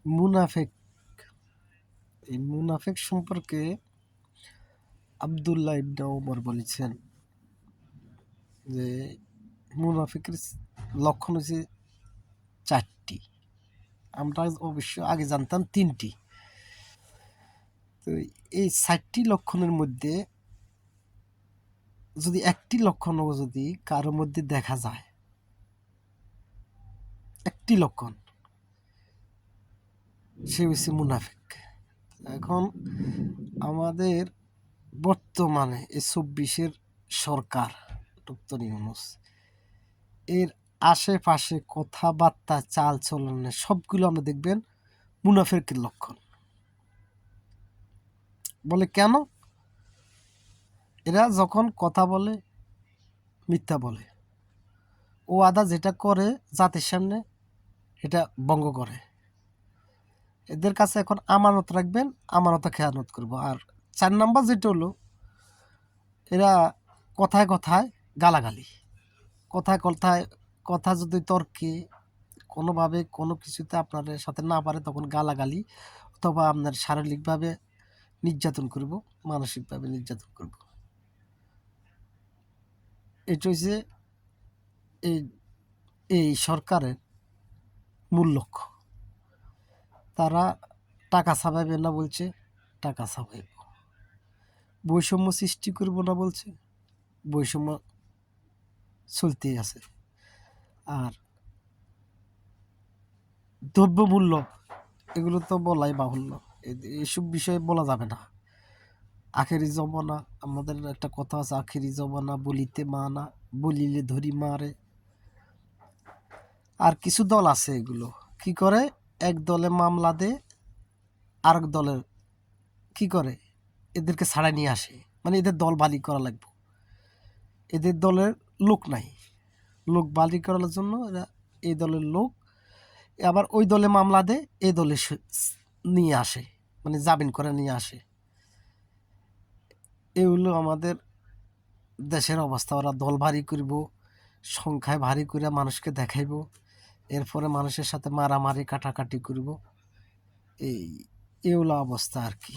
মুনাফেক, এই মুনাফেক সম্পর্কে আব্দুল্লাহ ইবনে ওমর বলেছেন যে মুনাফিকের লক্ষণ হচ্ছে 4টি। আমরা অবশ্য আগে জানতাম 3টি। তো এই 4টি লক্ষণের মধ্যে যদি একটি লক্ষণও যদি কারোর মধ্যে দেখা যায়, একটি লক্ষণ, সে হচ্ছে মুনাফিক। এখন আমাদের বর্তমানে এই 24-এর সরকার ডক্টর ইউনূস এর আশেপাশে কথাবার্তা চাল চলনে সবগুলো আমরা দেখবেন মুনাফিকের লক্ষণ। বলে কেন? এরা যখন কথা বলে মিথ্যা বলে, ও আদা যেটা করে জাতির সামনে এটা ভঙ্গ করে। এদের কাছে এখন আমানত রাখবেন, আমানত খেয়ানত করবো। আর 4 নাম্বার যেটা হলো, এরা কথায় কথায় গালাগালি, কথায় কথায় কথা যদি তর্কে কোনোভাবে কোনো কিছুতে আপনার সাথে না পারে তখন গালাগালি অথবা আপনার শারীরিকভাবে নির্যাতন করব, মানসিকভাবে নির্যাতন করব। এটা হচ্ছে এই এই সরকারের মূল লক্ষ্য। তারা টাকা ছাপাইবে না বলছে, টাকা ছাপাইব। বৈষম্য সৃষ্টি করব না বলছে, বৈষম্য চলতেই আছে। আর দ্রব্যমূল্য এগুলো তো বলাই বাহুল্য, এসব বিষয়ে বলা যাবে না। আখেরি জমানা, আমাদের একটা কথা আছে, আখেরি জমানা বলিতে মানা, বলিলে ধরি মারে। আর কিছু দল আছে এগুলো কি করে, এক দলে মামলা দে, আরেক দলের কি করে, এদেরকে ছাড়াই নিয়ে আসে। মানে এদের দল বালি করা লাগবে, এদের দলের লোক নাই, লোক বালি করার জন্য এরা এই দলের লোক আবার ওই দলে মামলা দেয়, এই দলে নিয়ে আসে, মানে জামিন করে নিয়ে আসে। এই হলো আমাদের দেশের অবস্থা। ওরা দল ভারী করব, সংখ্যায় ভারী করে মানুষকে দেখাইব, এরপরে মানুষের সাথে মারামারি কাটাকাটি করব। এই হলো অবস্থা আর কি।